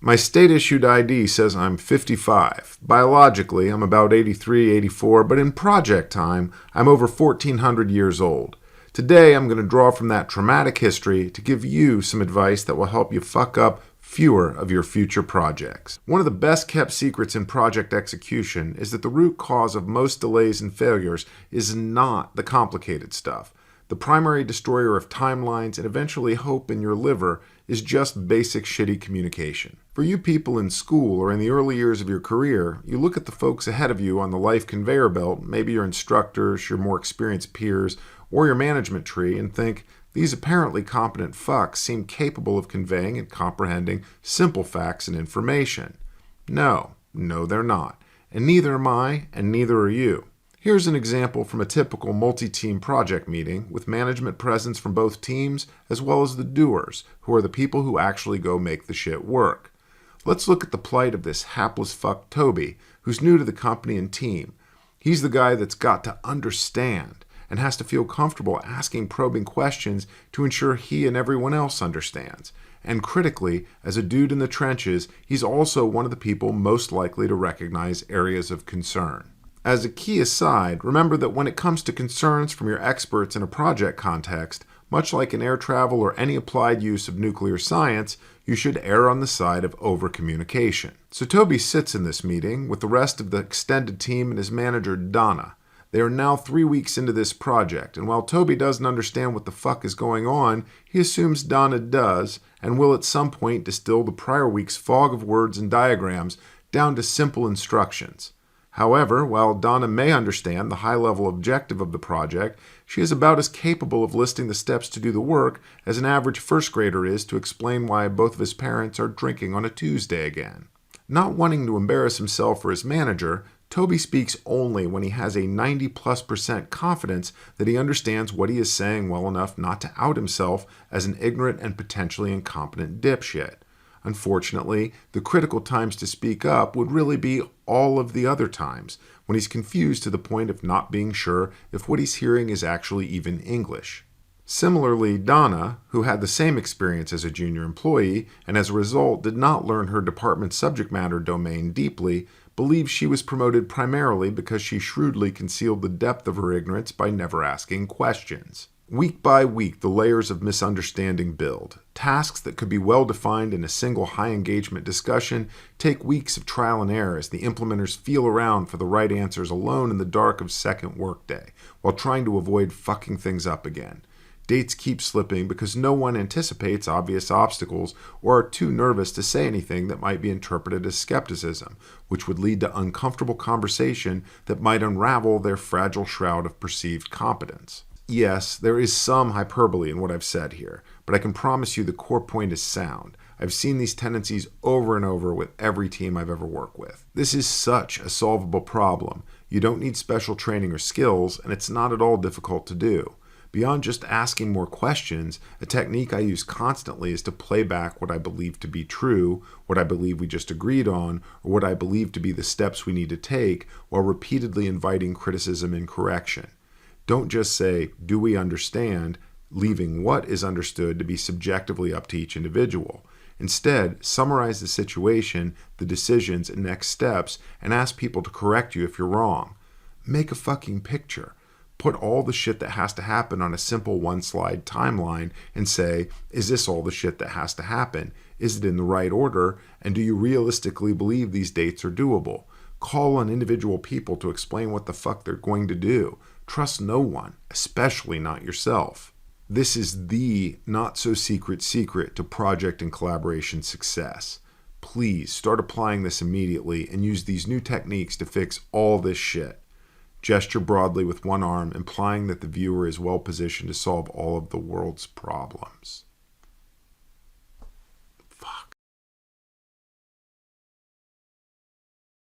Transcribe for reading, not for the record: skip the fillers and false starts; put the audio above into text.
My state-issued ID says I'm 55. Biologically, I'm about 83, 84, but in project time, I'm over 1,400 years old. Today, I'm going to draw from that traumatic history to give you some advice that will help you fuck up fewer of your future projects. One of the best-kept secrets in project execution is that the root cause of most delays and failures is not the complicated stuff. The primary destroyer of timelines and eventually hope in your liver is just basic shitty communication. For you people in school or in the early years of your career, you look at the folks ahead of you on the life conveyor belt, maybe your instructors, your more experienced peers, or your management tree, and think, these apparently competent fucks seem capable of conveying and comprehending simple facts and information. No, they're not. And neither am I, and neither are you. Here's an example from a typical multi-team project meeting with management presence from both teams as well as the doers, who are the people who actually go make the shit work. Let's look at the plight of this hapless fuck Toby, who's new to the company and team. He's the guy that's got to understand and has to feel comfortable asking probing questions to ensure he and everyone else understands. And critically, as a dude in the trenches, he's also one of the people most likely to recognize areas of concern. As a key aside, remember that when it comes to concerns from your experts in a project context, much like in air travel or any applied use of nuclear science, you should err on the side of over-communication. So Toby sits in this meeting with the rest of the extended team and his manager, Donna. They are now 3 weeks into this project, and while Toby doesn't understand what the fuck is going on, he assumes Donna does, and will at some point distill the prior week's fog of words and diagrams down to simple instructions. However, while Donna may understand the high-level objective of the project, she is about as capable of listing the steps to do the work as an average first grader is to explain why both of his parents are drinking on a Tuesday again. Not wanting to embarrass himself or his manager, Toby speaks only when he has a 90+% confidence that he understands what he is saying well enough not to out himself as an ignorant and potentially incompetent dipshit. Unfortunately, the critical times to speak up would really be all of the other times, when he's confused to the point of not being sure if what he's hearing is actually even English. Similarly, Donna, who had the same experience as a junior employee, and as a result did not learn her department's subject matter domain deeply, believes she was promoted primarily because she shrewdly concealed the depth of her ignorance by never asking questions. Week by week, the layers of misunderstanding build. Tasks that could be well defined in a single high-engagement discussion take weeks of trial and error as the implementers feel around for the right answers alone in the dark of second workday, while trying to avoid fucking things up again. Dates keep slipping because no one anticipates obvious obstacles or are too nervous to say anything that might be interpreted as skepticism, which would lead to uncomfortable conversation that might unravel their fragile shroud of perceived competence. Yes, there is some hyperbole in what I've said here, but I can promise you the core point is sound. I've seen these tendencies over and over with every team I've ever worked with. This is such a solvable problem. You don't need special training or skills, and it's not at all difficult to do. Beyond just asking more questions, a technique I use constantly is to play back what I believe to be true, what I believe we just agreed on, or what I believe to be the steps we need to take, while repeatedly inviting criticism and correction. Don't just say, do we understand, leaving what is understood to be subjectively up to each individual. Instead, summarize the situation, the decisions, and next steps, and ask people to correct you if you're wrong. Make a fucking picture. Put all the shit that has to happen on a simple one-slide timeline and say, is this all the shit that has to happen? Is it in the right order? And do you realistically believe these dates are doable? Call on individual people to explain what the fuck they're going to do. Trust no one, especially not yourself. This is the not-so-secret secret to project and collaboration success. Please start applying this immediately and use these new techniques to fix all this shit. Gesture broadly with one arm, implying that the viewer is well positioned to solve all of the world's problems.